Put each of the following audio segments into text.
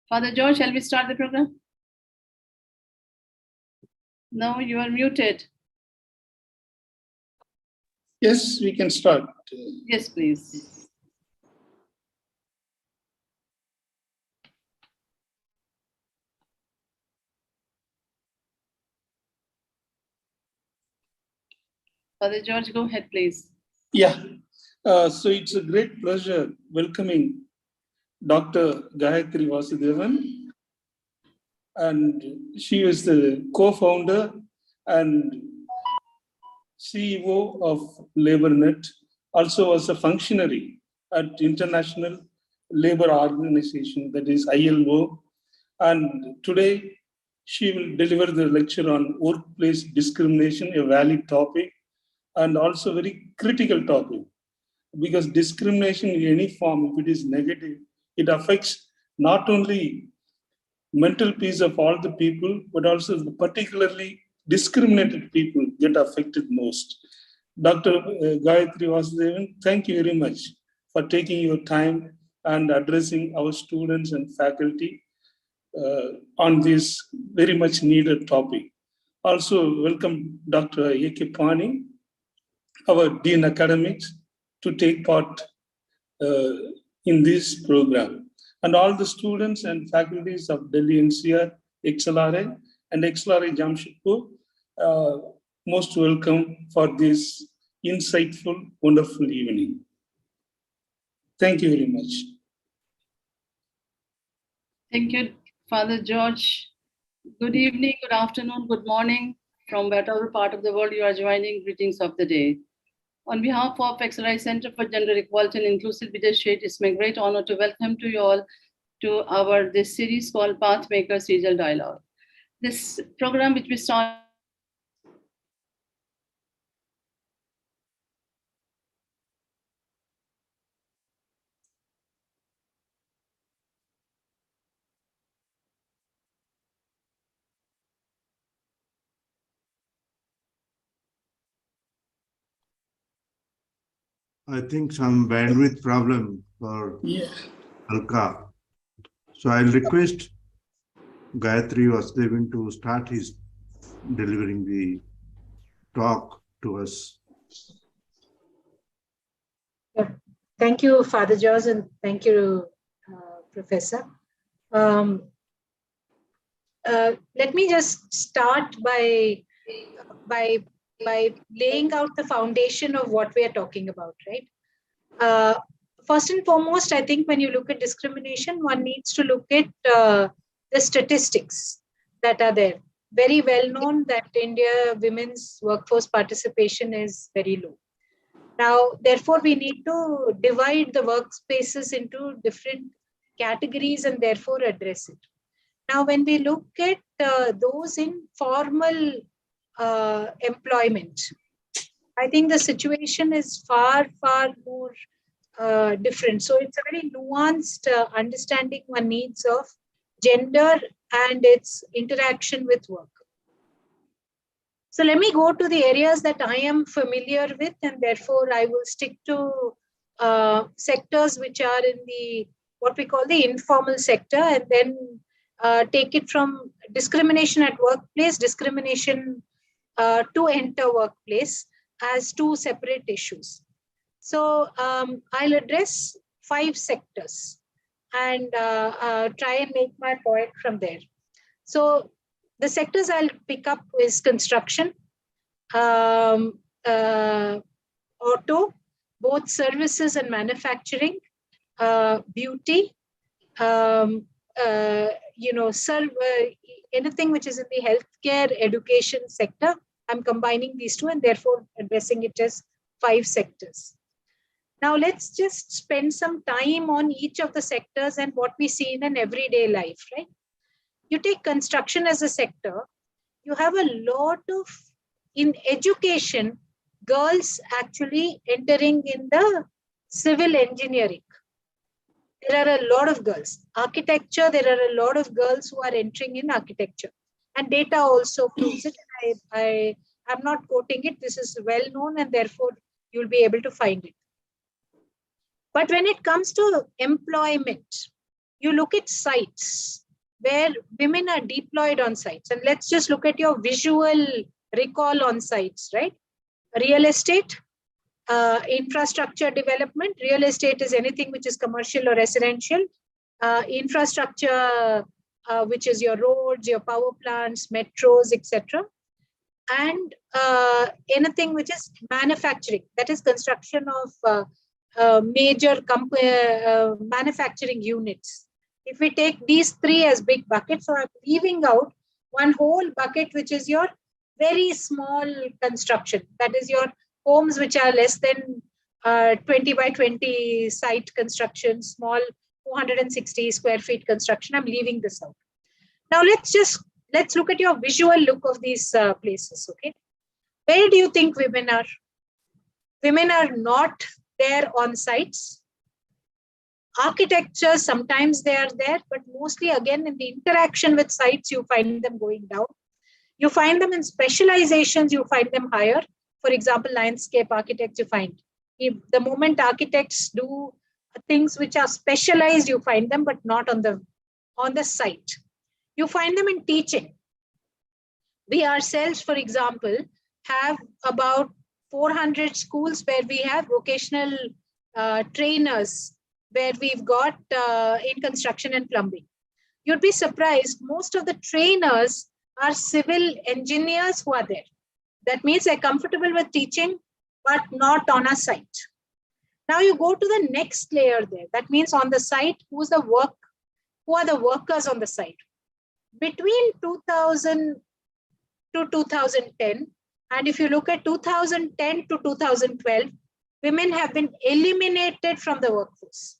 Father George, shall we start the program? No, you are muted. Yes, we can start. Yes, please. Father George, go ahead, please. Yeah, so it's a great pleasure welcoming Dr. Gayatri Vasudevan, and she is the co-founder and CEO of LaborNet, also was a functionary at International Labor Organization, that is ILO, and today she will deliver the lecture on workplace discrimination, a valid topic, and also very critical topic, because discrimination in any form, if it is negative, it affects not only mental peace of all the people, but also the particularly discriminated people get affected most. Dr. Gayatri Vasudevan, thank you very much for taking your time and addressing our students and faculty on this very much needed topic. Also, welcome Dr. A.K. Pani, our Dean Academics, to take part in this program. And all the students and faculties of Delhi-NCR, XLRI, and XLRI Jamshedpur, most welcome for this insightful, wonderful evening. Thank you very much. Thank you, Father George. Good evening, good afternoon, good morning, from whatever part of the world you are joining. Greetings of the day. On behalf of XLRI Center for Gender Equality and Inclusive Leadership, it's my great honor to welcome to you all to this series called PATHMAKER CGEIL Dialogue. This program, which we started I think some bandwidth problem for Alka. So I'll request Gayatri Vasudevan to start his delivering the talk to us. Yeah. Thank you, Father George, and thank you, Professor. Let me just start by laying out the foundation of what we are talking about, right? First and foremost, I think when you look at discrimination, one needs to look at the statistics that are there. Very well known that India women's workforce participation is very low. Now, therefore, we need to divide the workspaces into different categories and therefore address it. Now, when we look at those in formal employment, I think the situation is far more different. So it's a very nuanced understanding one needs of gender and its interaction with work. So let me go to the areas that I am familiar with, and therefore I will stick to sectors which are in the what we call the informal sector, and then take it from discrimination at workplace, discrimination to enter workplace as two separate issues. So I'll address 5 sectors and try and make my point from there. So the sectors I'll pick up is construction, auto, both services and manufacturing, beauty, anything which is in the healthcare, education sector. I'm combining these two and therefore addressing it as 5 sectors. Now let's just spend some time on each of the sectors and what we see in an everyday life, right? You take construction as a sector, you have a lot of, in education, girls actually entering in the civil engineering. There are a lot of girls. Architecture, there are a lot of girls who are entering in architecture. And data also proves it. I'm not quoting it. This is well known and therefore you'll be able to find it. But when it comes to employment, you look at sites where women are deployed on sites. And let's just look at your visual recall on sites, right? Real estate, infrastructure development. Real estate is anything which is commercial or residential. Infrastructure, which is your roads, your power plants, metros, etc. And anything which is manufacturing, that is construction of major manufacturing units. If we take these three as big buckets, so I'm leaving out one whole bucket, which is your very small construction. That is your homes which are less than 20 by 20 site construction, small 460 square feet construction. I'm leaving this out. Now let's look at your visual look of these places, okay? Where do you think women are? Women are not there on sites. Architecture, sometimes they are there, but mostly again in the interaction with sites, you find them going down. You find them in specializations, you find them higher. For example, landscape architects, you find. If the moment architects do things which are specialized, you find them, but not on the site. You find them in teaching. We ourselves, for example, have about 400 schools where we have vocational trainers, where we've got in construction and plumbing. You'd be surprised, most of the trainers are civil engineers who are there. That means they're comfortable with teaching, but not on a site. Now you go to the next layer there. That means on the site, who are the workers on the site? Between 2000 to 2010, and if you look at 2010 to 2012, women have been eliminated from the workforce.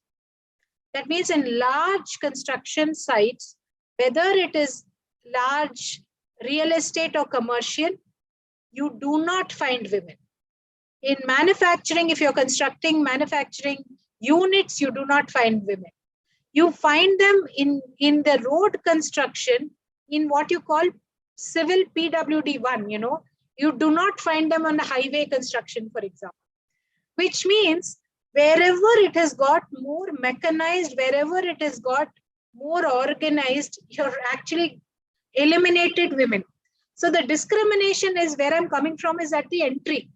That means in large construction sites, whether it is large real estate or commercial, you do not find women. In manufacturing, if you're constructing manufacturing units, you do not find women. You find them in the road construction, in what you call civil PWD1, you do not find them on the highway construction, for example, which means wherever it has got more mechanized, wherever it has got more organized, you're actually eliminated women. So the discrimination is where I'm coming from, is at the entry.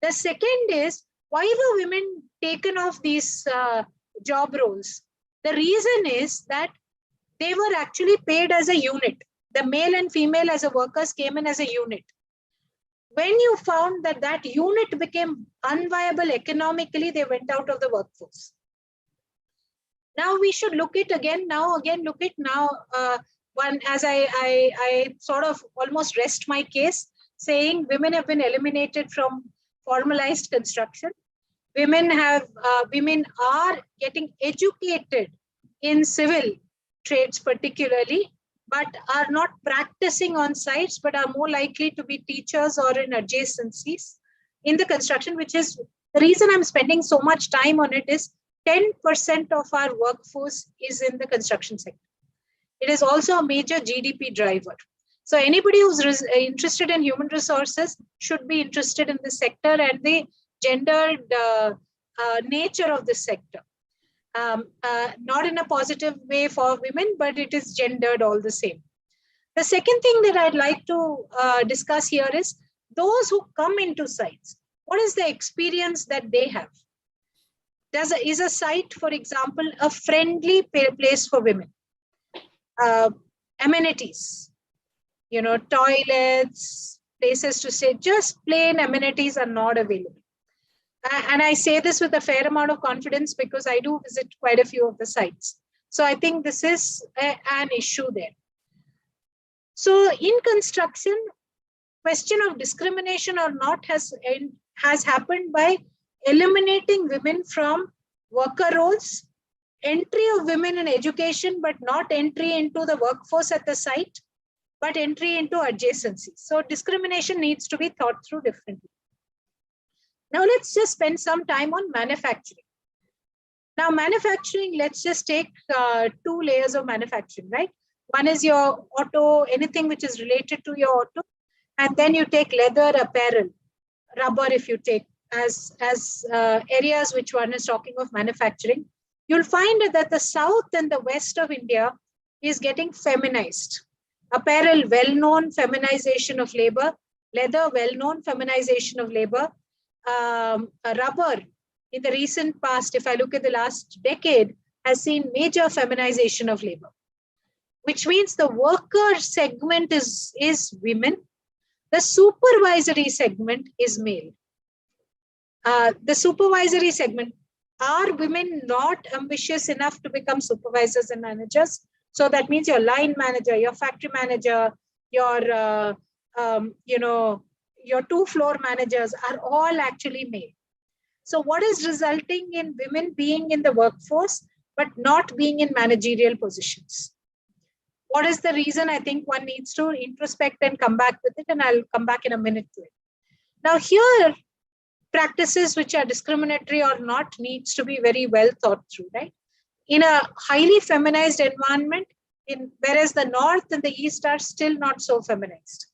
The second is, why were women taken off these job roles? The reason is that they were actually paid as a unit. The male and female as a workers came in as a unit. When you found that that unit became unviable economically, they went out of the workforce. Now we should look at one, as I sort of almost rest my case, saying women have been eliminated from formalized construction. Women are getting educated in civil trades particularly, but are not practicing on sites, but are more likely to be teachers or in adjacencies in the construction, which is the reason I'm spending so much time on it. Is 10% of our workforce is in the construction sector. It is also a major GDP driver. So anybody who's interested in human resources should be interested in the sector and the gendered nature of this sector. Not in a positive way for women, but it is gendered all the same. The second thing that I'd like to discuss here is those who come into sites. What is the experience that they have? Is a site, for example, a friendly place for women? Amenities, toilets, places to stay, just plain amenities are not available. And I say this with a fair amount of confidence because I do visit quite a few of the sites. So I think this is an issue there. So in construction, question of discrimination or not has happened by eliminating women from worker roles, entry of women in education, but not entry into the workforce at the site, but entry into adjacencies. So discrimination needs to be thought through differently. Now let's just spend some time on manufacturing. Now manufacturing, let's just take 2 layers of manufacturing, right? One is your auto, anything which is related to your auto, and then you take leather, apparel, rubber if you take as areas which one is talking of manufacturing. you'll find that the south and the west of India is getting feminized. Apparel, well-known feminization of labor. Leather, well-known feminization of labor. Rubber, in the recent past, if I look at the last decade, has seen major feminization of labor, which means the worker segment is women. The supervisory segment is male. The supervisory segment, are women not ambitious enough to become supervisors and managers? So that means your line manager, your factory manager, your your 2-floor managers are all actually male. So what is resulting in women being in the workforce but not being in managerial positions? What is the reason? I think one needs to introspect and come back with it, and I'll come back in a minute to it. Now here, practices which are discriminatory or not needs to be very well thought through, right? In a highly feminized environment, whereas the north and the east are still not so feminized.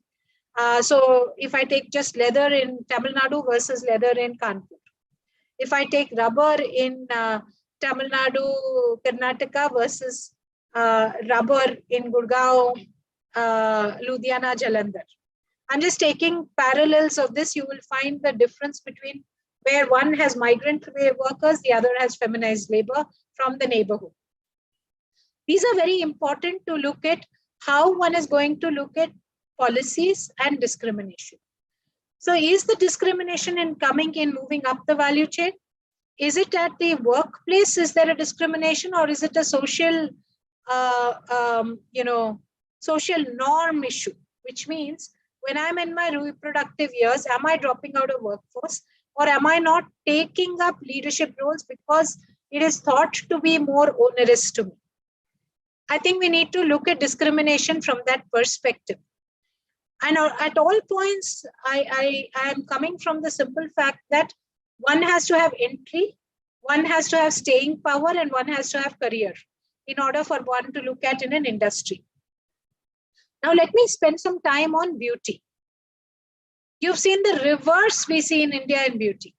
So if I take just leather in Tamil Nadu versus leather in Kanpur, if I take rubber in Tamil Nadu, Karnataka versus rubber in Gurgaon, Ludhiana, Jalandhar, I'm just taking parallels of this. You will find the difference between where one has migrant workers, the other has feminized labor from the neighborhood. These are very important to look at how one is going to look at policies and discrimination. So is the discrimination in moving up the value chain? Is it at the workplace? Is there a discrimination, or is it a social, social norm issue? Which means when I'm in my reproductive years, am I dropping out of workforce, or am I not taking up leadership roles because it is thought to be more onerous to me? I think we need to look at discrimination from that perspective. And at all points, I am coming from the simple fact that one has to have entry, one has to have staying power, and one has to have career in order for one to look at in an industry. Now, let me spend some time on beauty. You've seen the reverse we see in India in beauty.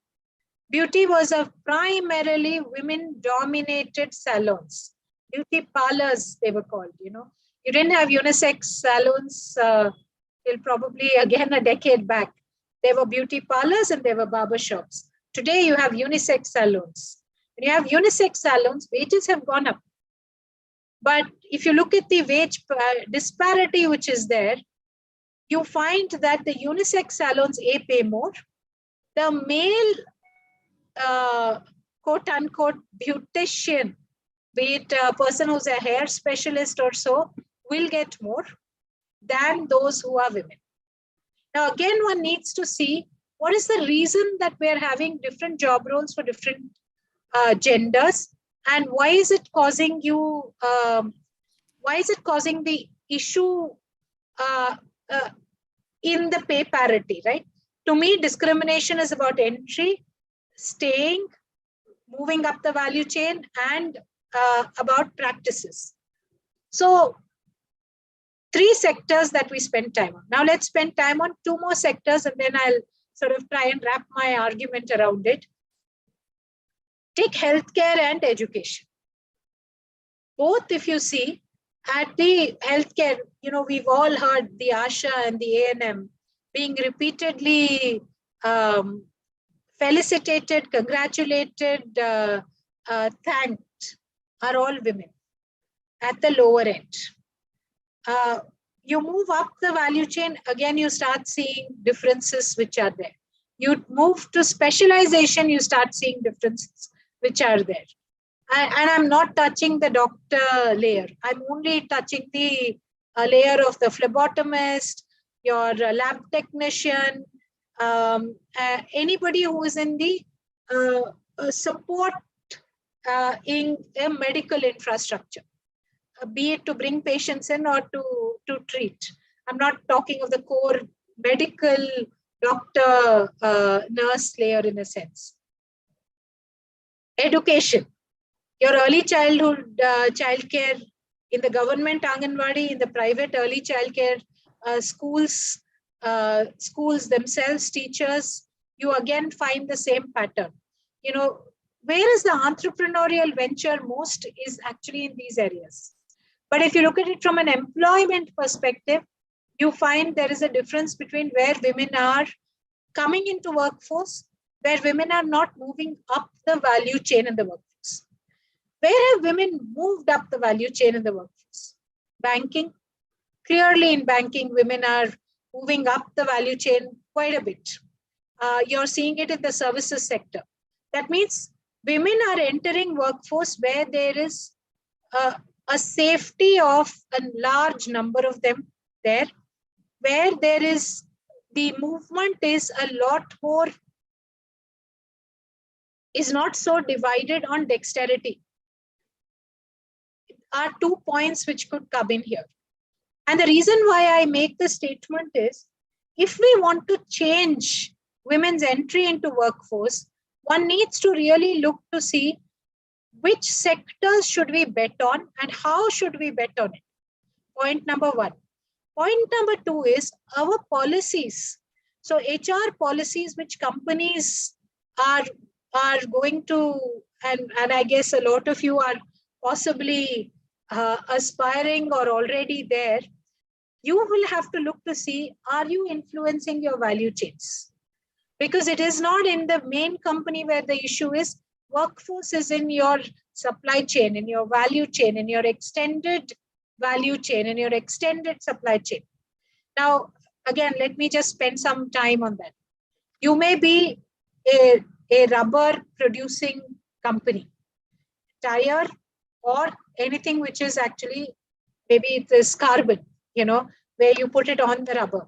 Beauty was a primarily women-dominated salons. Beauty parlors, they were called, You didn't have unisex salons till probably, again, a decade back. There were beauty parlors and there were barber shops. Today, you have unisex salons. When you have unisex salons, wages have gone up. But if you look at the wage disparity which is there, you find that the unisex salons, pay more. The male, quote-unquote, beautician, be it a person who's a hair specialist or so, will get more than those who are women. Now, again, one needs to see what is the reason that we're having different job roles for different genders, and why is it causing the issue in the pay parity, right? To me, discrimination is about entry, staying, moving up the value chain, and about practices. So 3 sectors that we spend time on. Now let's spend time on 2 more sectors, and then I'll sort of try and wrap my argument around it. Take healthcare and education. Both, if you see, at the healthcare, we've all heard the ASHA and the A&M being repeatedly felicitated, congratulated, thanked, are all women at the lower end. You move up the value chain, again, you start seeing differences which are there. You move to specialization, you start seeing differences which are there. And I'm not touching the doctor layer. I'm only touching the layer of the phlebotomist, your lab technician, anybody who is in the support in a medical infrastructure, be it to bring patients in or to treat. I'm not talking of the core medical doctor, nurse layer in a sense. Education. Your early childhood childcare in the government Anganwadi, in the private early childcare schools, schools themselves, teachers, you again find the same pattern. where is the entrepreneurial venture most is actually in these areas. But if you look at it from an employment perspective, you find there is a difference between where women are coming into workforce, where women are not moving up the value chain in the workforce. Where have women moved up the value chain in the workforce? Banking. Clearly in banking, women are moving up the value chain quite a bit. You're seeing it in the services sector. That means women are entering workforce where there is a safety of a large number of them there, where there is the movement is a lot more, is not so divided on dexterity. Are 2 points which could come in here. And the reason why I make the statement is, if we want to change women's entry into workforce, one needs to really look to see which sectors should we bet on and how should we bet on it. Point number one. Point number two is our policies. So HR policies which companies are going to, and I guess a lot of you are possibly aspiring or already there, you will have to look to see, are you influencing your value chains? Because it is not in the main company where the issue is. Workforce is in your supply chain, in your value chain, in your extended value chain, in your extended supply chain. Now, again, let me just spend some time on that. You may be a rubber producing company, tire, or anything which is actually, maybe it is carbon, where you put it on the rubber.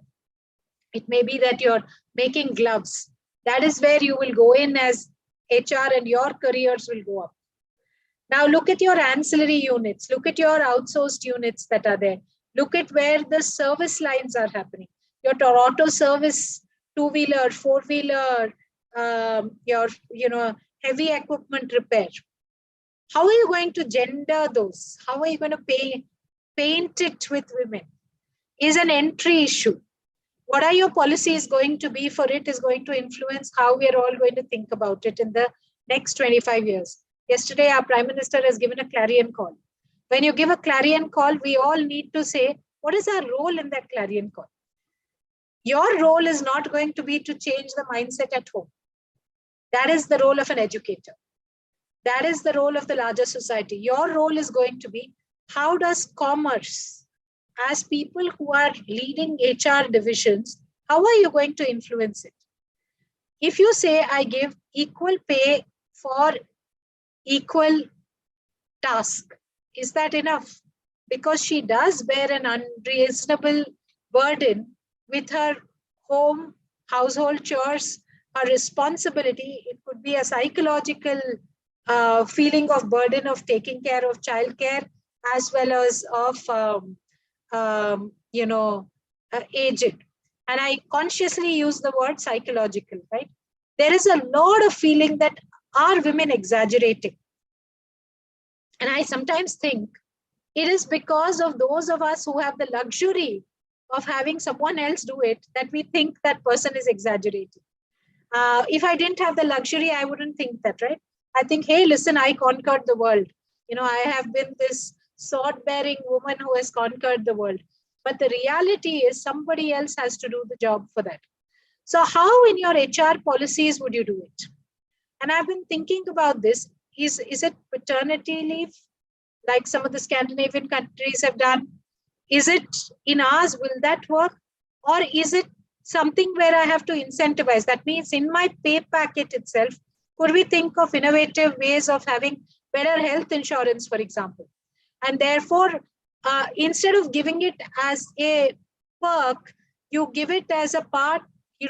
It may be that you're making gloves. That is where you will go in as HR and your careers will go up. Now look at your ancillary units. Look at your outsourced units that are there. Look at where the service lines are happening. Your auto service, two-wheeler, four-wheeler, your heavy equipment repair. How are you going to gender those? How are you going to paint it with women? Is an entry issue. What are your policies going to be for it is going to influence how we are all going to think about it in the next 25 years. Yesterday, our Prime Minister has given a clarion call. When you give a clarion call, we all need to say, what is our role in that clarion call? Your role is not going to be to change the mindset at home. That is the role of an educator. That is the role of the larger society. Your role is going to be, how does commerce, as people who are leading HR divisions, how are you going to influence it? If you say, I give equal pay for equal task, is that enough? Because she does bear an unreasonable burden with her home, household chores, her responsibility. It could be a psychological feeling of burden of taking care of childcare, as well as of aged. And I consciously use the word psychological, right? There is a lot of feeling that are women exaggerating? And I sometimes think it is because of those of us who have the luxury of having someone else do it that we think that person is exaggerating. If I didn't have the luxury, I wouldn't think that, right? I think, hey, listen, I conquered the world. I have been this sword-bearing woman who has conquered the world. But the reality is somebody else has to do the job for that. So how in your HR policies would you do it? And I've been thinking about this. Is it paternity leave, like some of the Scandinavian countries have done? Is it in ours, will that work? Or is it something where I have to incentivize? That means in my pay packet itself, could we think of innovative ways of having better health insurance, for example? And therefore, instead of giving it as a perk, you give it as a part,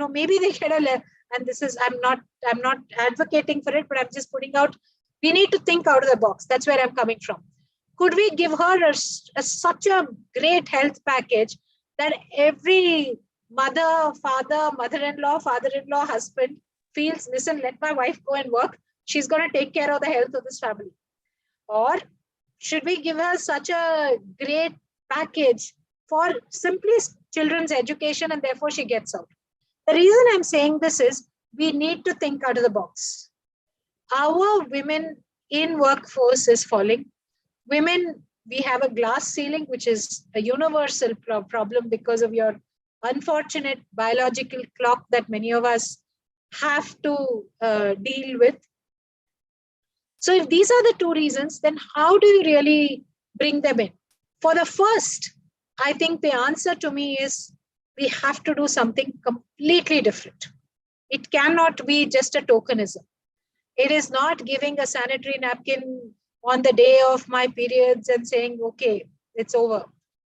maybe they get and this is, I'm not advocating for it, but I'm just putting out, we need to think out of the box. That's where I'm coming from. Could we give her such a great health package that every mother, father, mother-in-law, father-in-law, husband feels, listen, let my wife go and work. She's going to take care of the health of this family. Or should we give her such a great package for simply children's education and therefore she gets out? The reason I'm saying this is we need to think out of the box. our women in workforce is falling. Women, we have a glass ceiling, which is a universal problem because of your unfortunate biological clock that many of us have to deal with. So if these are the two reasons, then how do you really bring them in? For the first, I think the answer to me is we have to do something completely different. It cannot be just a tokenism. It is not giving a sanitary napkin on the day of my periods and saying, okay, it's over.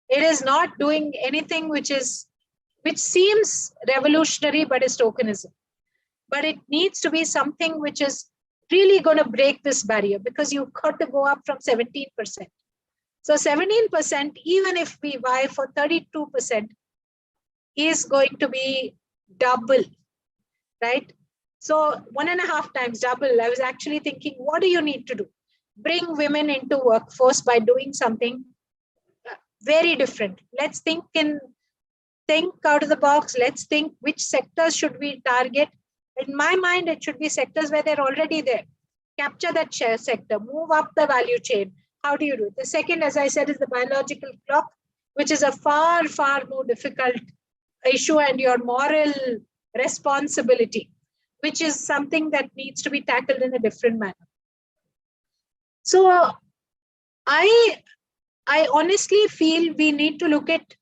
It is not doing anything which seems revolutionary, but is tokenism. But it needs to be something which is really going to break this barrier, because you've got to go up from 17%. So 17%, even if we vie for 32%, is going to be double, right? So 1.5 times double. I was actually thinking, what do you need to do? Bring women into workforce by doing something very different. Let's think out of the box. Let's think which sectors should we target. In my mind, it should be sectors where they're already there. Capture that share sector, move up the value chain. How do you do it? The second, as I said, is the biological clock, which is a far, far more difficult issue, and your moral responsibility, which is something that needs to be tackled in a different manner. So I honestly feel we need to look at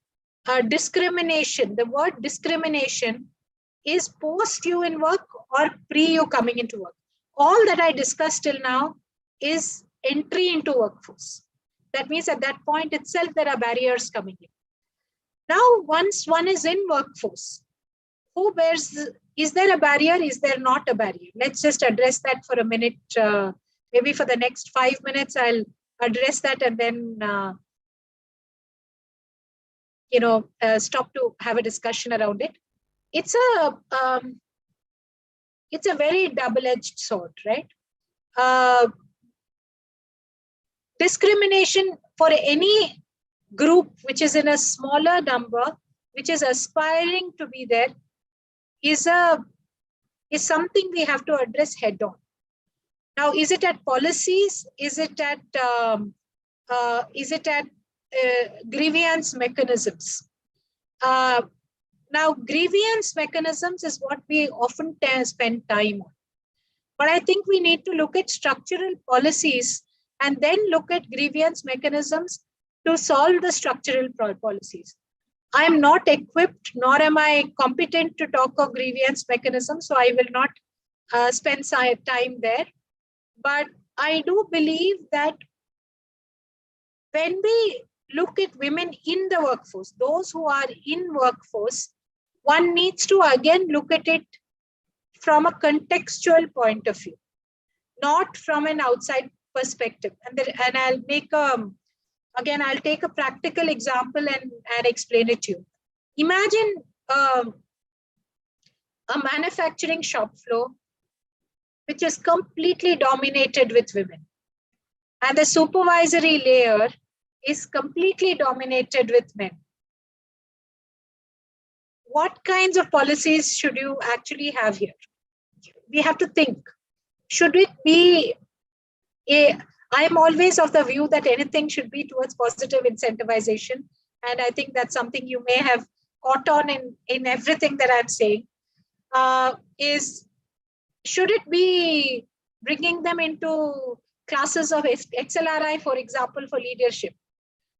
discrimination. The word discrimination is post you in work or pre you coming into work. All that I discussed till now is entry into workforce. That means at that point itself, there are barriers coming in. Now, once one is in workforce, who bears, is there a barrier? Is there not a barrier? Let's just address that for a minute. Maybe for the next 5 minutes, I'll address that and then, stop to have a discussion around it. It's a very double-edged sword, right? Discrimination for any group which is in a smaller number, which is aspiring to be there, is something we have to address head on. Now, is it at policies? Is it at grievance mechanisms? Now, grievance mechanisms is what we often spend time on. But I think we need to look at structural policies and then look at grievance mechanisms to solve the structural policies. I am not equipped, nor am I competent to talk of grievance mechanisms, so I will not spend time there. But I do believe that when we look at women in the workforce, those who are in workforce, one needs to again look at it from a contextual point of view, not from an outside perspective. And I'll make I'll take a practical example and explain it to you. Imagine a manufacturing shop floor which is completely dominated with women, and the supervisory layer is completely dominated with men. What kinds of policies should you actually have here? We have to think. Should it be I'm always of the view that anything should be towards positive incentivization. And I think that's something you may have caught on in everything that I'm saying. Should it be bringing them into classes of XLRI, for example, for leadership?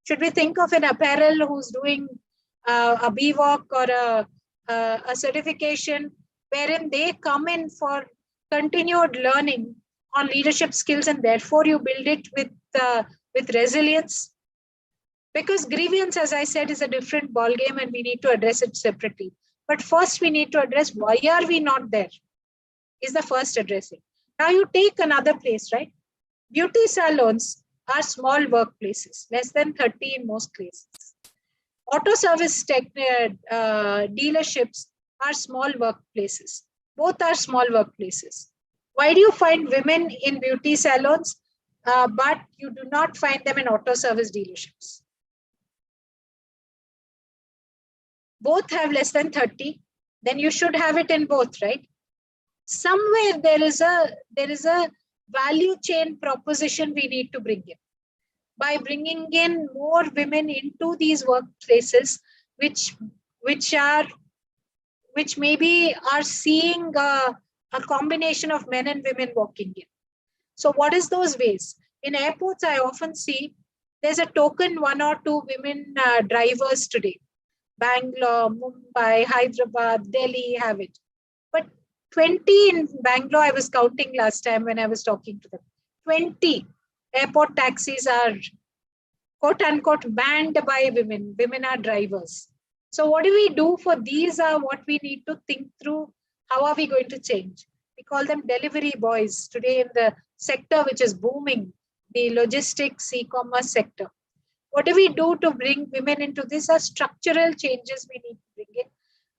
Should we think of an apparel who's doing a BVOC or a certification wherein they come in for continued learning on leadership skills, and therefore you build it with resilience? Because grievance, as I said, is a different ballgame and we need to address it separately. But first we need to address why are we not there, is the first addressing. Now you take another place, right? Beauty salons are small workplaces, less than 30 in most cases. Auto service dealerships are small workplaces. Both are small workplaces. Why do you find women in beauty salons, but you do not find them in auto service dealerships? Both have less than 30. Then you should have it in both, right? Somewhere there is a value chain proposition we need to bring in. By bringing in more women into these workplaces, which maybe are seeing a combination of men and women walking in. So what is those ways? In airports, I often see there's a token 1 or 2 women drivers today. Bangalore, Mumbai, Hyderabad, Delhi have it. But 20 in Bangalore, I was counting last time when I was talking to them. 20 airport taxis are quote unquote banned by women. Women are drivers. So what do we do for these are what we need to think through. How are we going to change? We call them delivery boys today in the sector which is booming, the logistics, e-commerce sector. What do we do to bring women into this? Are structural changes we need to bring in,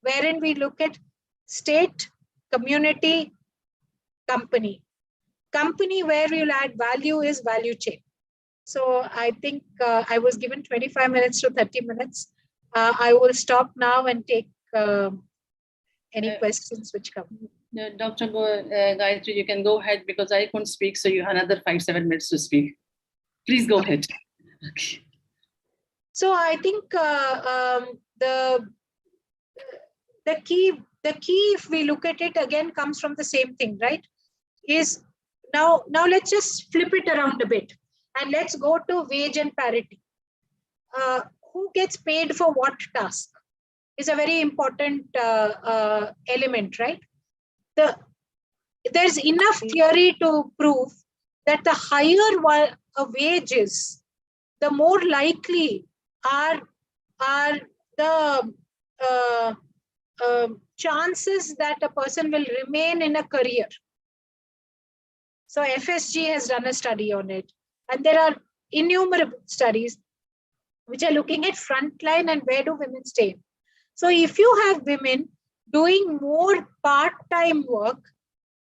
wherein we look at state, community, company. Company where we'll add value is value chain. So I think I was given 25 minutes to 30 minutes. I will stop now and take any questions which come. Dr. Gayatri, you can go ahead because I couldn't speak, so you have another 5-7 minutes to speak. Please go ahead. Okay. So I think the key, if we look at it again, comes from the same thing, right? Is now let's just flip it around a bit and let's go to wage and parity. Who gets paid for what task is a very important element, right? There's enough theory to prove that the higher a wage is, the more likely are the chances that a person will remain in a career. So FSG has done a study on it, and there are innumerable studies which are looking at frontline and where do women stay. So if you have women doing more part-time work,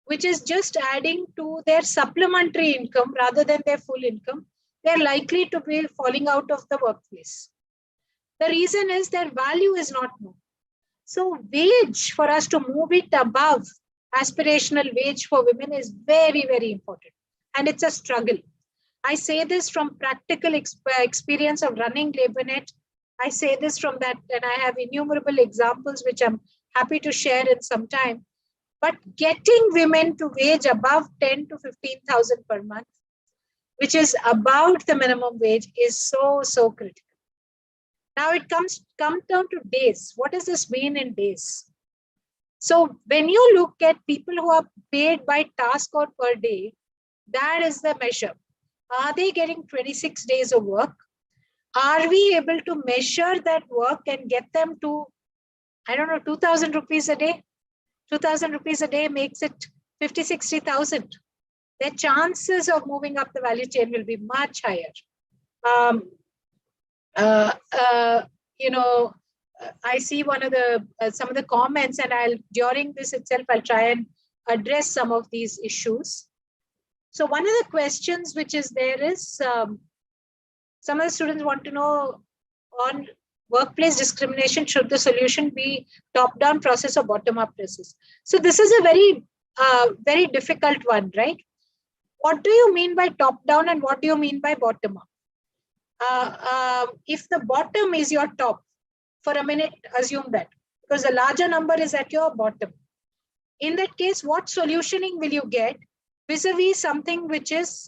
which is just adding to their supplementary income rather than their full income, they're likely to be falling out of the workplace. The reason is their value is not known. So wage, for us to move it above aspirational wage for women, is very, very important. And it's a struggle. I say this from practical experience of running LabourNet. I say this from that, and I have innumerable examples which I'm happy to share in some time. But getting women to wage above 10 to 15,000 per month, which is about the minimum wage, is so, so critical. Now it comes down to days. What does this mean in days? So when you look at people who are paid by task or per day, that is the measure. Are they getting 26 days of work? Are we able to measure that work and get them to, I don't know, 2,000 rupees a day? 2,000 rupees a day makes it 50, 60,000. Their chances of moving up the value chain will be much higher. I see one of the some of the comments, and during this itself, I'll try and address some of these issues. So one of the questions which is there is, some of the students want to know on workplace discrimination, should the solution be top-down process or bottom-up process? So this is a very, very difficult one, right? What do you mean by top-down and what do you mean by bottom-up? If the bottom is your top, for a minute, assume that, because the larger number is at your bottom. In that case, what solutioning will you get vis-a-vis something which is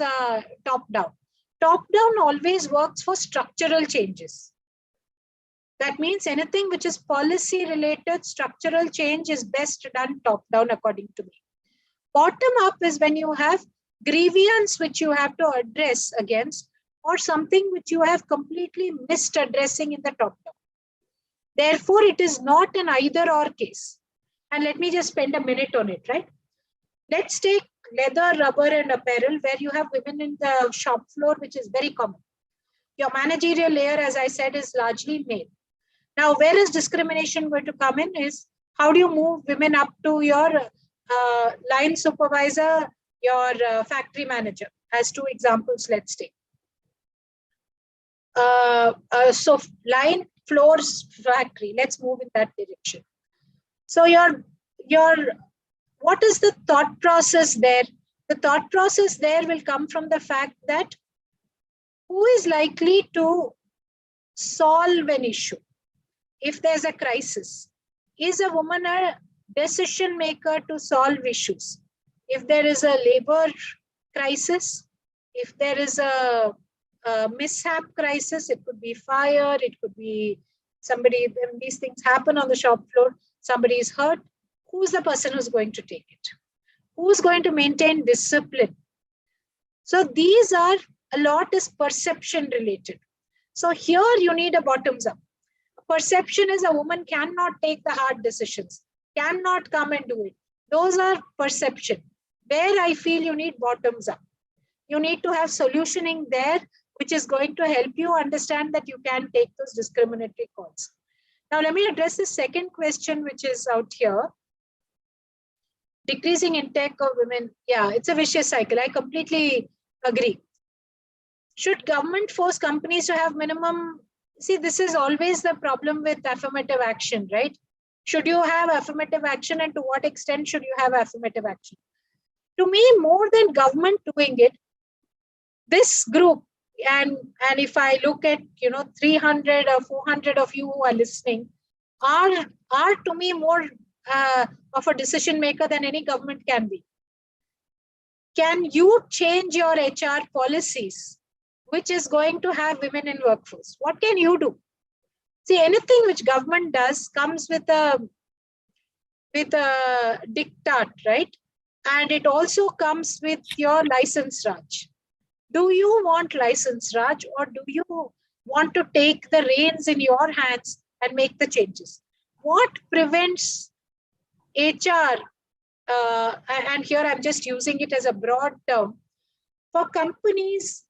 top-down? Top-down always works for structural changes. That means anything which is policy-related structural change is best done top-down, according to me. Bottom-up is when you have grievance which you have to address against, or something which you have completely missed addressing in the top-down. Therefore, it is not an either-or case. And let me just spend a minute on it, right? Let's take leather, rubber, and apparel, where you have women in the shop floor, which is very common. Your managerial layer, as I said, is largely male. Now, where is discrimination going to come in is, how do you move women up to your line supervisor, your factory manager? As two examples, let's take. So line, floors, factory, let's move in that direction. So what is the thought process there? The thought process there will come from the fact that who is likely to solve an issue if there's a crisis? Is a woman a decision maker to solve issues? If there is a labor crisis, if there is a mishap crisis, it could be fire, it could be somebody, when these things happen on the shop floor, somebody is hurt, who's the person who's going to take it? Who's going to maintain discipline? So these are, a lot is perception related. So here you need a bottoms up. Perception is a woman cannot take the hard decisions, cannot come and do it. Those are perception. There I feel you need bottoms up. You need to have solutioning there, which is going to help you understand that you can take those discriminatory calls. Now let me address the second question, which is out here. Decreasing intake of women. Yeah, it's a vicious cycle. I completely agree. Should government force companies to have minimum? See, this is always the problem with affirmative action, right? Should you have affirmative action, and to what extent should you have affirmative action? To me, more than government doing it, this group, and if I look at 300 or 400 of you who are listening, are to me more of a decision maker than any government can be. Can you change your HR policies, which is going to have women in workforce? What can you do? See, anything which government does comes with a diktat, right? And it also comes with your license Raj. Do you want license Raj, or do you want to take the reins in your hands and make the changes? What prevents HR, and here I'm just using it as a broad term, for companies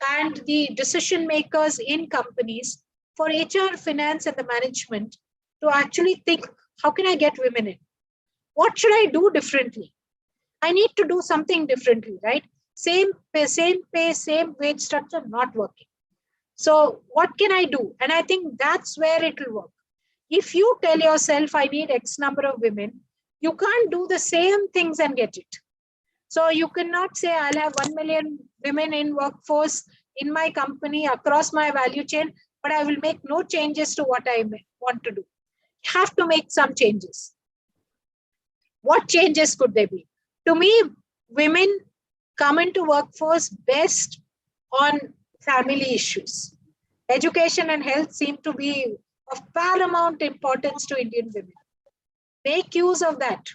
and the decision makers in companies, for HR, finance, and the management to actually think, how can I get women in? What should I do differently? I need to do something differently, right? Same pay, same wage structure, not working. So what can I do? And I think that's where it will work. If you tell yourself, I need X number of women, you can't do the same things and get it. So you cannot say, I'll have 1 million women in workforce in my company across my value chain, but I will make no changes to what I want to do. You have to make some changes. What changes could they be? To me, women come into workforce best on family issues. Education and health seem to be of paramount importance to Indian women. Make use of that.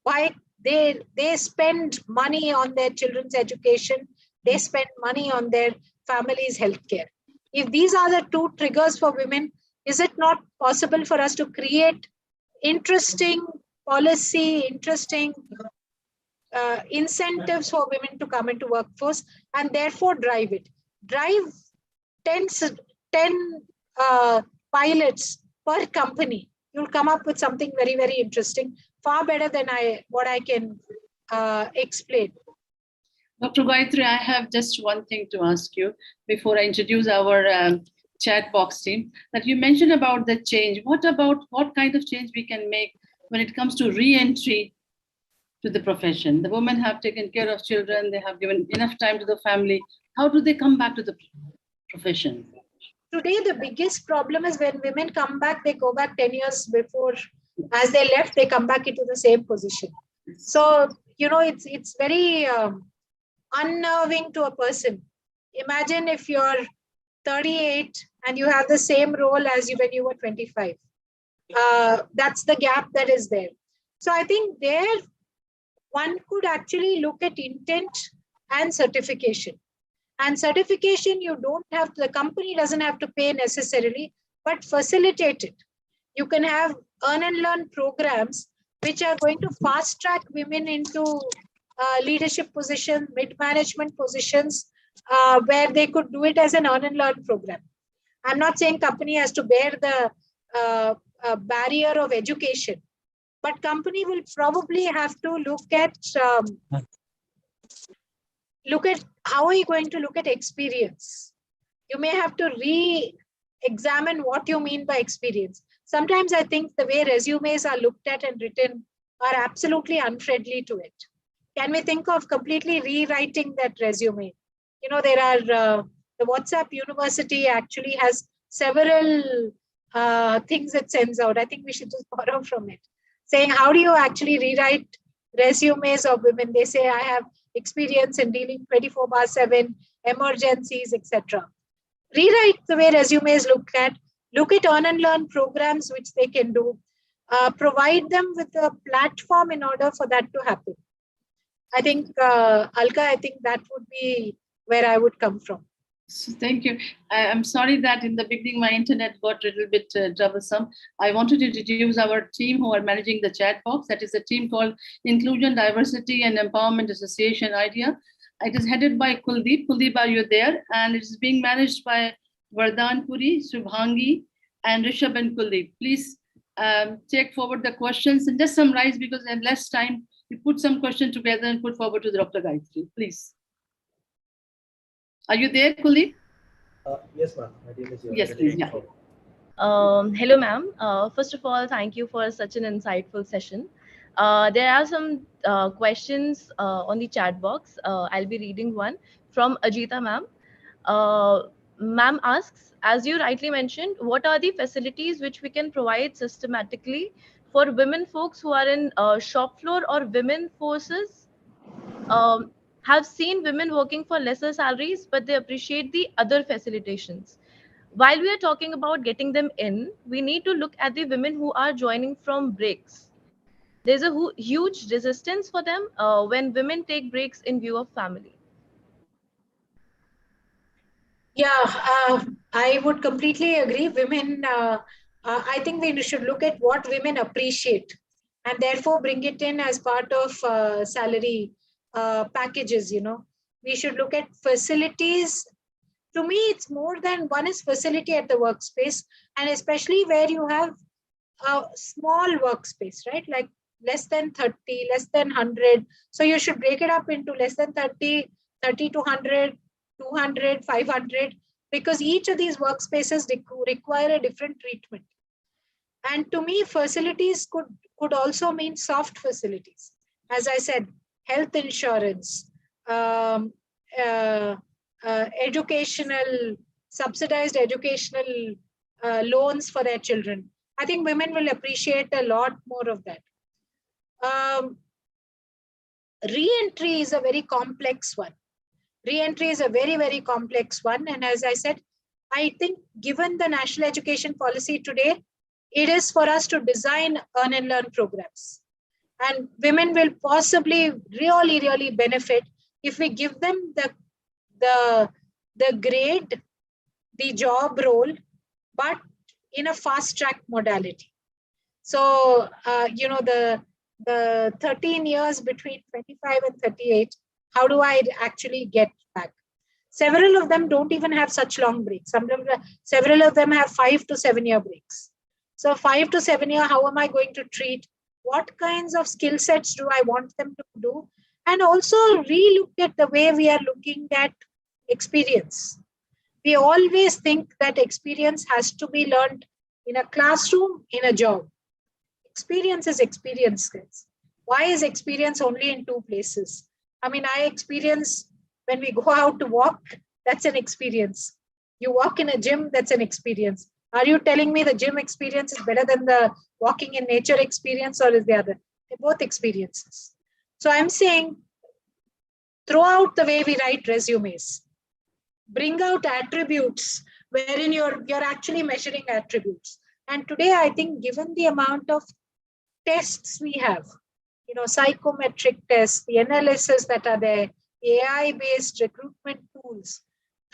Why? They spend money on their children's education. They spend money on their family's healthcare. If these are the two triggers for women, is it not possible for us to create interesting policy, interesting incentives for women to come into workforce, and therefore drive it? Drive 10 pilots per company. You'll come up with something very, very interesting, far better than what I can explain. Dr. Gayatri, I have just one thing to ask you before I introduce our chat box team, that you mentioned about the change. What kind of change we can make when it comes to re-entry to the profession? The women have taken care of children, they have given enough time to the family. How do they come back to the profession? Today, the biggest problem is when women come back, they go back 10 years before, as they left, they come back into the same position. So, it's very unnerving to a person. Imagine if you're 38 and you have the same role as you when you were 25. That's the gap that is there. So I think there one could actually look at intent and certification. And certification, you don't have, the company doesn't have to pay necessarily, but facilitate it. You can have earn and learn programs which are going to fast track women into leadership positions, mid-management positions, where they could do it as an earn and learn program. I'm not saying company has to bear the barrier of education, but company will probably have to look at how are you going to look at experience. You may have to re-examine what you mean by experience. Sometimes I think the way resumes are looked at and written are absolutely unfriendly to it. can we think of completely rewriting that resume? You know, there are, the WhatsApp University actually has several things it sends out. I think we should just borrow from it, saying, how do you actually rewrite resumes of women? They say, I have experience in dealing 24/7, emergencies, etc. Rewrite the way resumes look at earn and learn programs which they can do, provide them with a platform in order for that to happen. I think, Alka, I think that would be where I would come from. So thank you. I'm sorry that in the beginning my internet got a little bit troublesome. I wanted to introduce our team who are managing the chat box. That is a team called Inclusion, Diversity and Empowerment Association IDEA. It is headed by Kuldeep. Kuldeep, are you there? And it is being managed by Vardhan Puri, Subhangi, and Rishabh and Kuldeep. Please take forward the questions and just summarize, because in less time, you put some questions together and put forward to Dr. Gayatri, please. Are you there, Kuldeep? Yes, ma'am. Yes, please. Yeah. Hello, ma'am. First of all, thank you for such an insightful session. There are some questions on the chat box. I'll be reading one from Ajita, ma'am. Ma'am asks, as you rightly mentioned, what are the facilities which we can provide systematically for women folks who are in shop floor or women forces? Have seen women working for lesser salaries, but they appreciate the other facilitations. While we are talking about getting them in, we need to look at the women who are joining from breaks. There's a huge resistance for them when women take breaks in view of family. Yeah, I would completely agree. Women, I think we should look at what women appreciate and therefore bring it in as part of salary packages. You know, we should look at facilities. To me, it's more than one is facility at the workspace, and especially where you have a small workspace, right? Like less than 30, less than 100. So you should break it up into less than 30, 30 to 100, 200, 500, because each of these workspaces require a different treatment. And to me, facilities could also mean soft facilities. As I said, health insurance, educational, subsidized educational loans for their children. I think women will appreciate a lot more of that. Re-entry is a very complex one. Re-entry is a very, very complex one. And as I said, I think given the national education policy today, it is for us to design earn and learn programs. And women will possibly really, really benefit if we give them the grade, the job role, but in a fast track modality. So, you know, the 13 years between 25 and 38, how do I actually get back? Several of them don't even have such long breaks. Several of them have 5 to 7 year breaks. So 5 to 7 year, how am I going to treat? What kinds of skill sets do I want them to do? And also relook at the way we are looking at experience. We always think that experience has to be learned in a classroom, in a job. Experience is experience, guys. Why is experience only in 2 places? I mean, I experience when we go out to walk, that's an experience. You walk in a gym, that's an experience. Are you telling me the gym experience is better than the walking in nature experience, or is the other? They're both experiences. So I'm saying, throw out the way we write resumes. Bring out attributes wherein you're actually measuring attributes. And today, I think, given the amount of tests we have, you know, psychometric tests, the analysis that are there, the AI-based recruitment tools,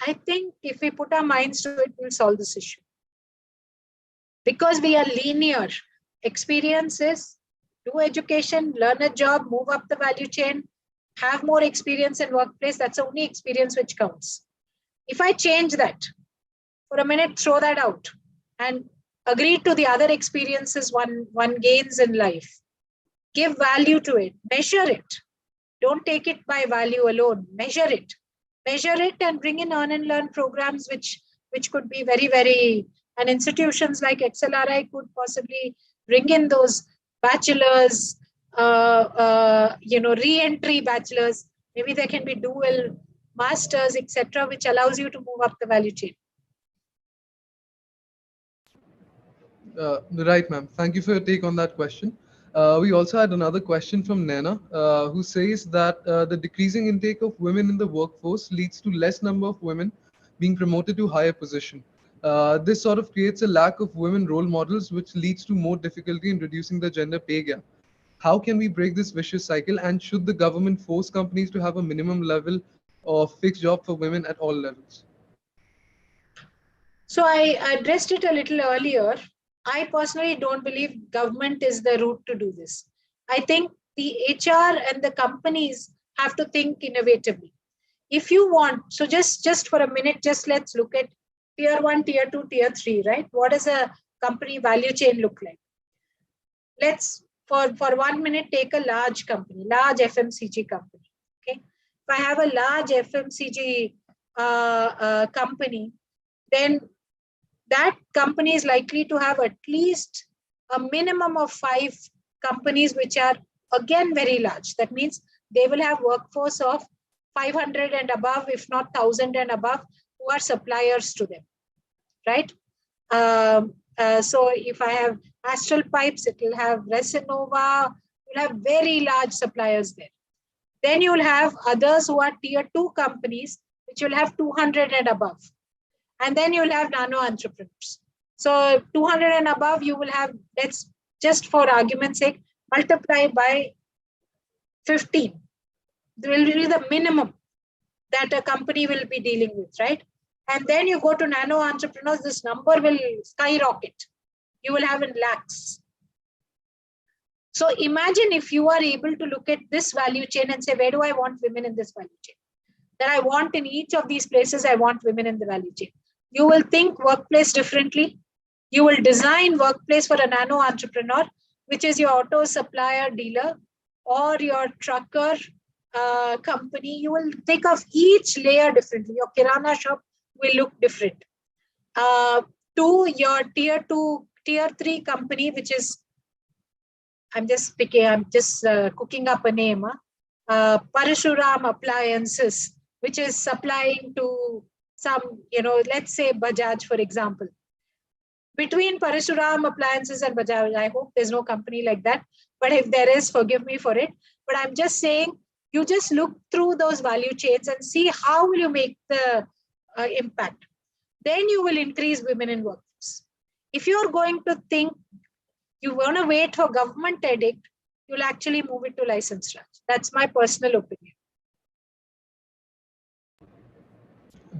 I think if we put our minds to it, we'll solve this issue. Because we are linear. Experiences, do education, learn a job, move up the value chain, have more experience in workplace. That's the only experience which counts. If I change that, for a minute, throw that out and agree to the other experiences one gains in life. Give value to it, measure it. Don't take it by value alone, measure it. Measure it and bring in earn and learn programs which could be very, very, and institutions like XLRI could possibly bring in those bachelor's, re-entry bachelors. Maybe there can be dual masters, etc., which allows you to move up the value chain. Right, ma'am. Thank you for your take on that question. We also had another question from Nana, who says that the decreasing intake of women in the workforce leads to less number of women being promoted to higher position. This sort of creates a lack of women role models, which leads to more difficulty in reducing the gender pay gap. How can we break this vicious cycle, and should the government force companies to have a minimum level of fixed job for women at all levels? So I addressed it a little earlier. I personally don't believe government is the route to do this. I think the HR and the companies have to think innovatively. If you want, so just for a minute, just let's look at tier 1, tier 2, tier 3, right? What does a company value chain look like? Let's, for 1 minute, take a large company, large FMCG company. Okay. If I have a large FMCG company, then that company is likely to have at least a minimum of 5 companies, which are again very large. That means they will have workforce of 500 and above, if not 1,000 and above, who are suppliers to them, right? So if I have Astral Pipes, it will have Resinova, you'll have very large suppliers there. Then you'll have others who are tier 2 companies, which will have 200 and above. And then you'll have nano entrepreneurs. So 200 and above, you will have, let's just for argument's sake, multiply by 15. There will be the minimum that a company will be dealing with, right? And then you go to nano entrepreneurs, this number will skyrocket. You will have in lakhs. So imagine if you are able to look at this value chain and say, where do I want women in this value chain? That I want in each of these places, I want women in the value chain. You will think workplace differently. You will design workplace for a nano entrepreneur, which is your auto supplier dealer or your trucker company. You will think of each layer differently. Your kirana shop will look different. To your tier 2, tier 3 company, which is, I'm just cooking up a name, Parashuram Appliances, which is supplying to some, let's say Bajaj, for example. Between Parashuram Appliances and Bajaj, I hope there's no company like that. But if there is, forgive me for it. But I'm just saying, you just look through those value chains and see how will you make the impact. Then you will increase women in workforce. If you're going to think you want to wait for government edict, you'll actually move it to license Raj. That's my personal opinion.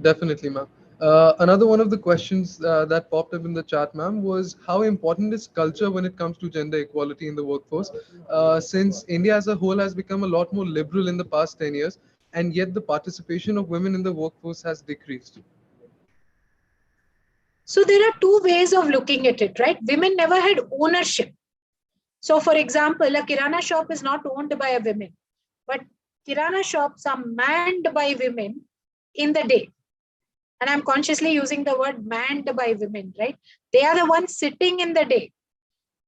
Definitely, ma'am. Another one of the questions that popped up in the chat, ma'am, was how important is culture when it comes to gender equality in the workforce? Since India as a whole has become a lot more liberal in the past 10 years, and yet the participation of women in the workforce has decreased. So there are 2 ways of looking at it, right? Women never had ownership. So for example, a kirana shop is not owned by a woman, but kirana shops are manned by women in the day. And I'm consciously using the word manned by women, right? They are the ones sitting in the day.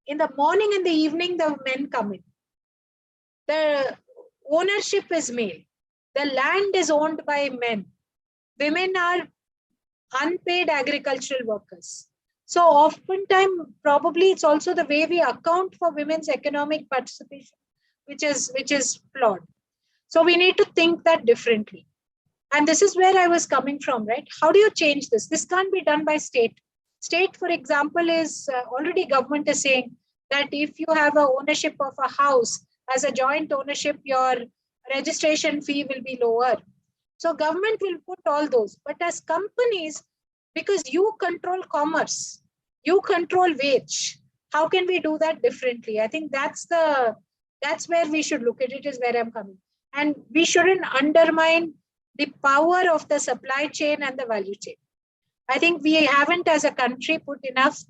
In the morning and the evening, the men come in. The ownership is male. The land is owned by men. Women are unpaid agricultural workers. So oftentimes, probably it's also the way we account for women's economic participation, which is flawed. So we need to think that differently. And this is where I was coming from, right? How do you change this? This can't be done by state. State, for example, is already government is saying that if you have a ownership of a house as a joint ownership, your registration fee will be lower. So government will put all those. But as companies, because you control commerce, you control wage, how can we do that differently? I think that's where we should look at it, is where I'm coming. And we shouldn't undermine the power of the supply chain and the value chain. I think we haven't as a country put enough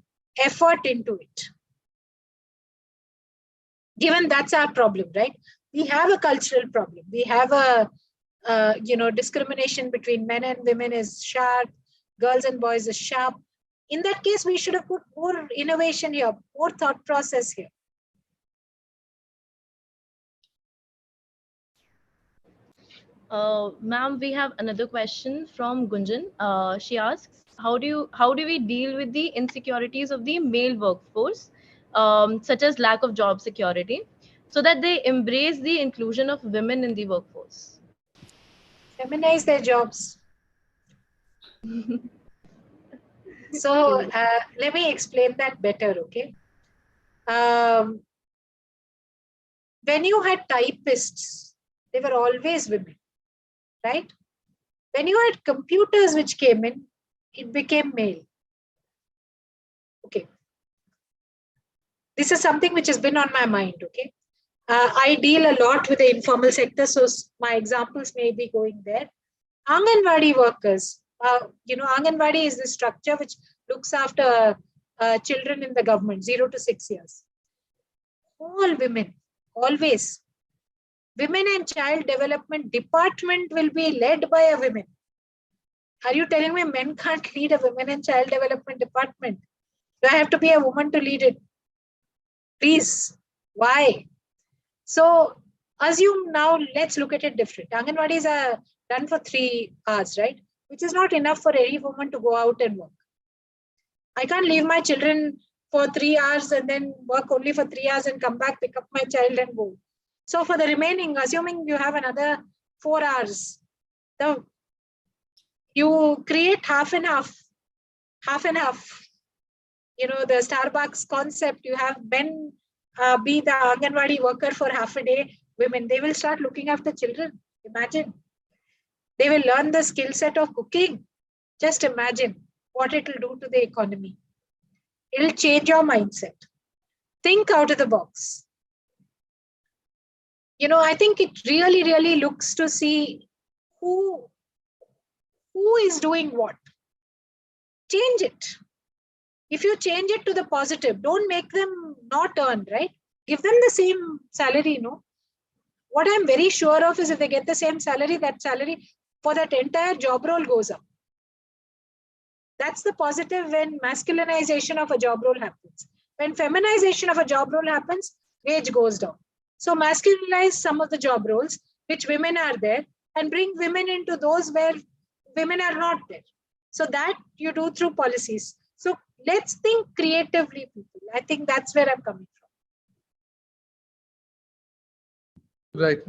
effort into it. Given that's our problem, right? We have a cultural problem. We have a, discrimination between men and women is sharp, girls and boys is sharp. In that case, we should have put more innovation here, more thought process here. Ma'am, we have another question from Gunjan. She asks, how do we deal with the insecurities of the male workforce, such as lack of job security, so that they embrace the inclusion of women in the workforce? Feminize their jobs. So let me explain that better, okay? When you had typists, they were always women, right? When you had computers which came in, it became male. Okay. This is something which has been on my mind, okay? I deal a lot with the informal sector, so my examples may be going there. Anganwadi workers, Anganwadi is the structure which looks after children in the government, 0 to 6 years. All women, always. Women and Child Development Department will be led by a woman. Are you telling me men can't lead a Women and Child Development Department? Do I have to be a woman to lead it? Please, why? So assume now, let's look at it different. Anganwadis are done for 3 hours, right? Which is not enough for any woman to go out and work. I can't leave my children for 3 hours and then work only for 3 hours and come back, pick up my child and go. So for the remaining, assuming you have another 4 hours, you create half and half. You know, the Starbucks concept, you have men be the Anganwadi worker for half a day, women, they will start looking after children. Imagine. They will learn the skill set of cooking. Just imagine what it will do to the economy. It will change your mindset. Think out of the box. You know, I think it really, really looks to see who is doing what. Change it. If you change it to the positive, don't make them not earn, right? Give them the same salary, no? What I'm very sure of is if they get the same salary, that salary for that entire job role goes up. That's the positive when masculinization of a job role happens. When feminization of a job role happens, wage goes down. So masculinize some of the job roles, which women are there, and bring women into those where women are not there. So that you do through policies. So let's think creatively, people. I think that's where I'm coming from. Right.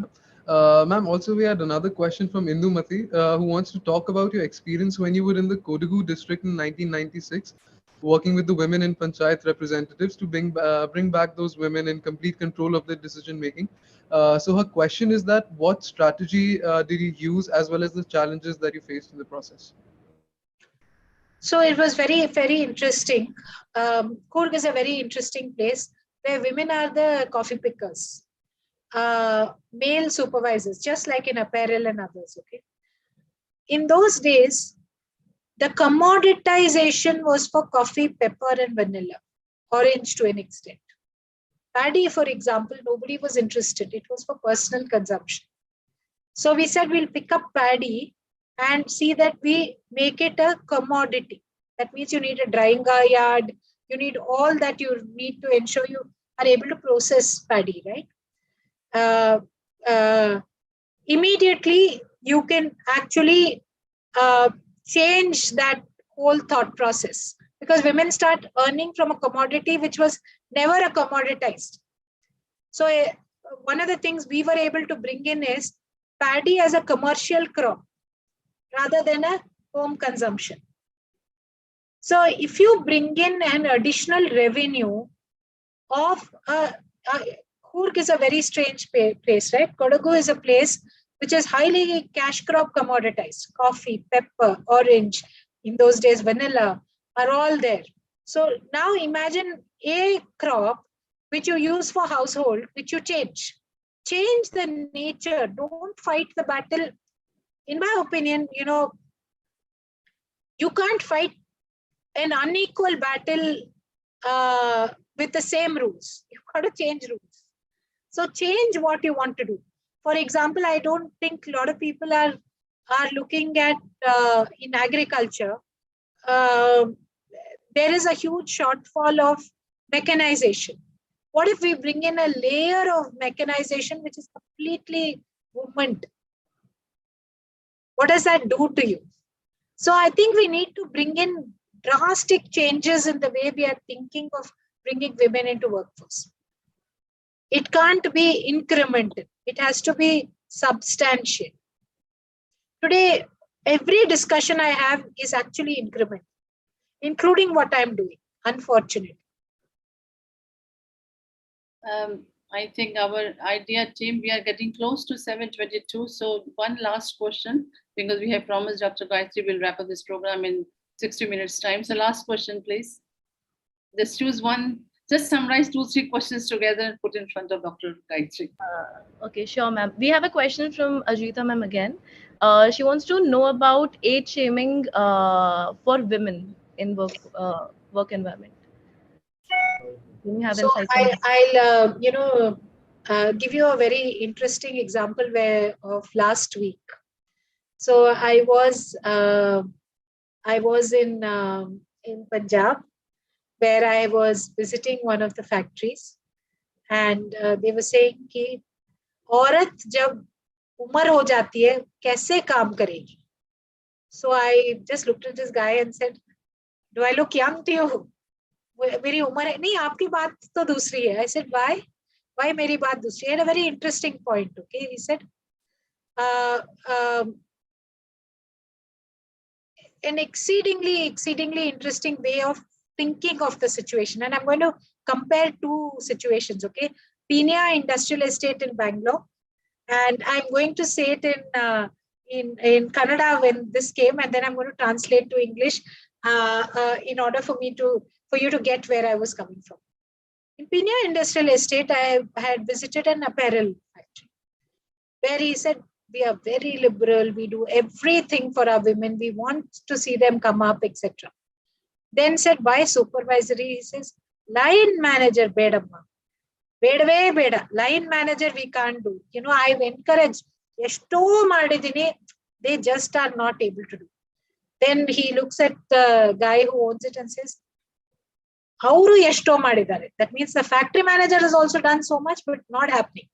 Ma'am, also we had another question from Indumati, who wants to talk about your experience when you were in the Kodagu district in 1996, working with the women in Panchayat representatives to bring back those women in complete control of their decision making. So her question is that what strategy did you use, as well as the challenges that you faced in the process? So it was very, very interesting. Coorg is a very interesting place where women are the coffee pickers. Male supervisors, just like in apparel and others, okay? In those days, the commoditization was for coffee, pepper, and vanilla, orange to an extent. Paddy, for example, nobody was interested. It was for personal consumption. So we said we'll pick up paddy and see that we make it a commodity. That means you need a drying yard, you need all that you need to ensure you are able to process paddy, right? Immediately you can actually change that whole thought process, because women start earning from a commodity which was never a commoditized. So one of the things we were able to bring in is paddy as a commercial crop rather than a home consumption. So if you bring in an additional revenue of Coorg is a very strange place, right? Kodagu is a place which is highly cash crop commoditized. Coffee, pepper, orange, in those days vanilla are all there. So now imagine a crop which you use for household, which you change. Change the nature. Don't fight the battle. In my opinion, you know, you can't fight an unequal battle with the same rules. You've got to change rules. So change what you want to do. For example, I don't think a lot of people are looking at in agriculture. There is a huge shortfall of mechanization. What if we bring in a layer of mechanization which is completely woman? What does that do to you? So I think we need to bring in drastic changes in the way we are thinking of bringing women into workforce. It can't be incremental. It has to be substantial. Today, every discussion I have is actually incremental, including what I'm doing, unfortunately. I think our idea team, we are getting close to 7:22. So one last question, because we have promised Dr. Gayatri will wrap up this program in 60 minutes time. So last question, please. Just choose one, just summarize 2-3 questions together and put in front of Dr. Gayatri. Okay, sure, ma'am. We have a question from Ajita ma'am again. She wants to know about age shaming for women in work environment. Can you have So insights on that? I'll give you a very interesting example of last week. So I was in Punjab, where I was visiting one of the factories, and they were saying कि औरत जब उम्र हो जाती है कैसे काम करेगी? So I just looked at this guy and said, "Do I look young to you?" मेरी उम्र है नहीं, आपकी बात तो दूसरी है. I said, why मेरी बात दूसरी? He had a very interesting point. Okay, he said, an exceedingly interesting way of thinking of the situation, and I'm going to compare two situations. Okay, Pina Industrial Estate in Bangalore, and I'm going to say it in Kannada when this came, and then I'm going to translate to English in order for you to get where I was coming from. In Pina Industrial Estate, I had visited an apparel factory where he said, we are very liberal, we do everything for our women, we want to see them come up, etc. Then said, why supervisory? He says, line manager, bedamma. Bedave beda. Line manager, we can't do. I've encouraged, they just are not able to do. Then he looks at the guy who owns it and says, that means the factory manager has also done so much, but not happening.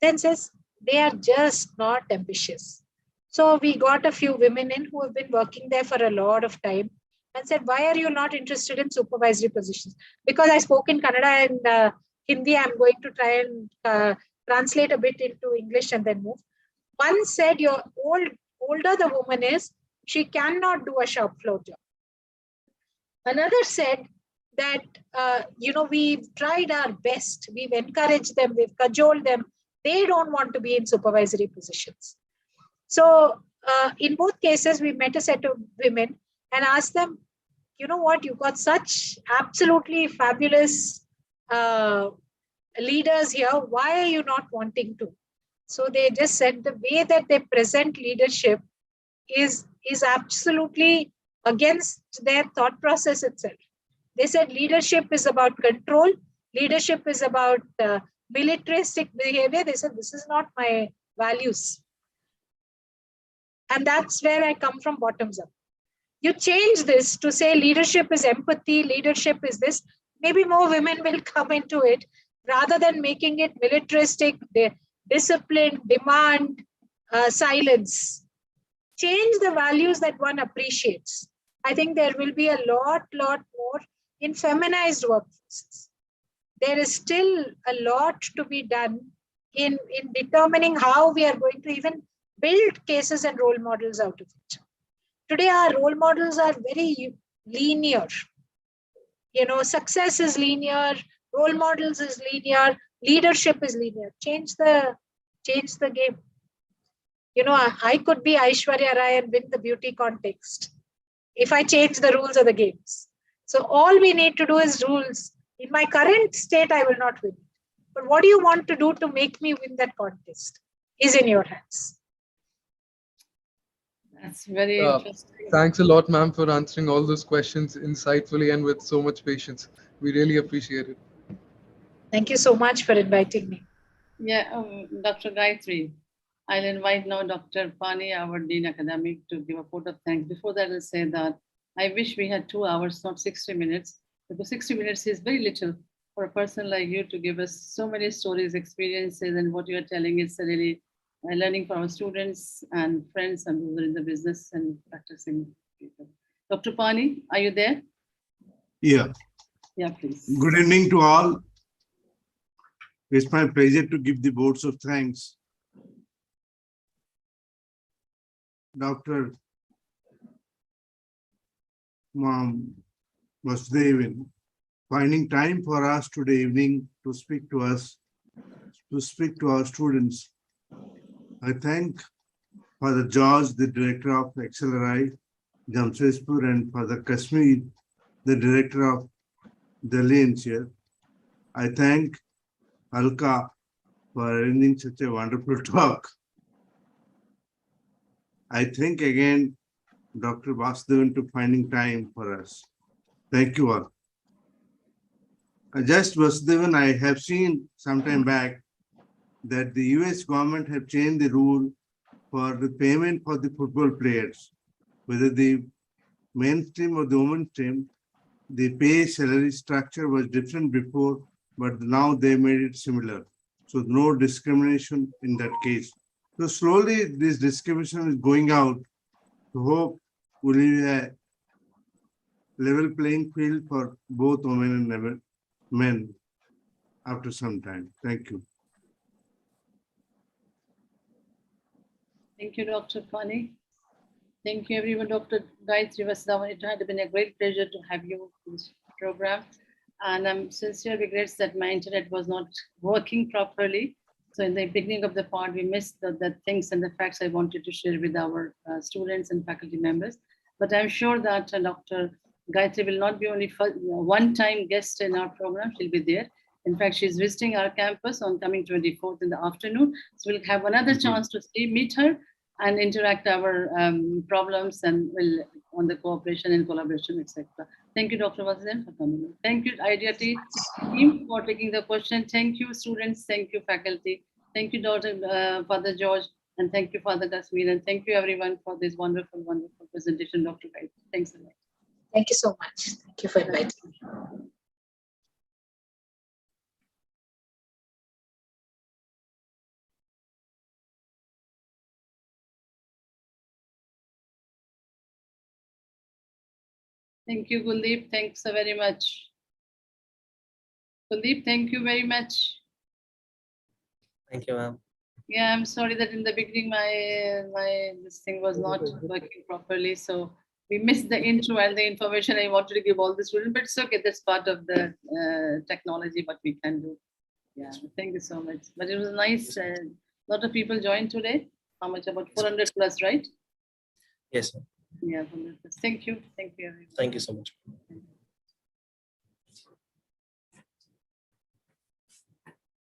Then says, they are just not ambitious. So we got a few women in who have been working there for a lot of time and said, why are you not interested in supervisory positions? Because I spoke in Kannada and Hindi, I'm going to try and translate a bit into English and then move. One said, older the woman is, she cannot do a shop floor job. Another said that, we've tried our best. We've encouraged them. We've cajoled them. They don't want to be in supervisory positions. So in both cases, we met a set of women and asked them, you know what, you've got such absolutely fabulous leaders here. Why are you not wanting to? So they just said the way that they present leadership is absolutely against their thought process itself. They said leadership is about control. Leadership is about militaristic behavior. They said, this is not my values. And that's where I come from, bottoms up. You change this to say leadership is empathy, leadership is this, maybe more women will come into it rather than making it militaristic, discipline, demand, silence. Change the values that one appreciates. I think there will be a lot more in feminized workforces. There is still a lot to be done in determining how we are going to even build cases and role models out of it. Today, our role models are very linear. Success is linear, role models is linear, leadership is linear. Change the game. I could be Aishwarya Rai and win the beauty contest if I change the rules of the games. So all we need to do is rules. In my current state, I will not win. But what do you want to do to make me win that contest is in your hands. That's very interesting. Thanks a lot, ma'am, for answering all those questions insightfully and with so much patience. We really appreciate it. Thank you so much for inviting me. Yeah, Dr. Gayatri, I'll invite now Dr. Pani, our Dean Academic, to give a vote of thanks. Before that, I'll say that I wish we had 2 hours, not 60 minutes, because 60 minutes is very little for a person like you to give us so many stories, experiences, and what you're telling is really learning for our students and friends and who are in the business and practicing people. Dr. Pani, are you there? Yeah. Yeah, please. Good evening to all. It's my pleasure to give the votes of thanks. Dr. Vasudevan, finding time for us today evening to speak to us, to speak to our students. I thank Father George, the Director of XLRI, Jamshedpur, and Father Kashmir, the Director of Delhi-NCR. I thank Alka for arranging such a wonderful talk. I thank again Dr. Vasudevan to finding time for us. Thank you all. Just Vasudevan, I have seen some time back that the US government have changed the rule for the payment for the football players, whether the men's team or the women's team. The pay salary structure was different before, but now they made it similar. So no discrimination in that case. So slowly this discrimination is going out. To hope will be a level playing field for both women and men after some time. Thank you. Thank you, Dr. Pani. Thank you, everyone. Dr. Gayatri Vasudevan, it had been a great pleasure to have you in this program. And I'm sincerely regrets that my internet was not working properly. So in the beginning of the part, we missed the things and the facts I wanted to share with our students and faculty members. But I'm sure that Dr. Gayatri will not be only one-time guest in our program, she'll be there. In fact, she's visiting our campus on coming 24th in the afternoon. So we'll have another chance to meet her and interact our problems and will on the cooperation and collaboration, etc. Thank you, Dr. Vasudevan, for coming. Thank you, IDIT team, for taking the question. Thank you, students. Thank you, faculty. Thank you, Father George, and thank you, Father Kashmir, and thank you, everyone, for this wonderful, wonderful presentation, Dr. Gayatri. Thanks a lot. Thank you so much. Thank you for inviting me. Thank you, Kuldeep. Thanks so very much. Kuldeep, thank you very much. Thank you, ma'am. Yeah, I'm sorry that in the beginning this thing was not working properly. So we missed the intro and the information I wanted to give all the students, but it's okay. That's part of the technology, what we can do. Yeah, thank you so much. But it was nice. A lot of people joined today. How much? About 400 plus, right? Yes, ma'am. Yeah, 400 plus. Thank you. Thank you, everyone. Thank you so much.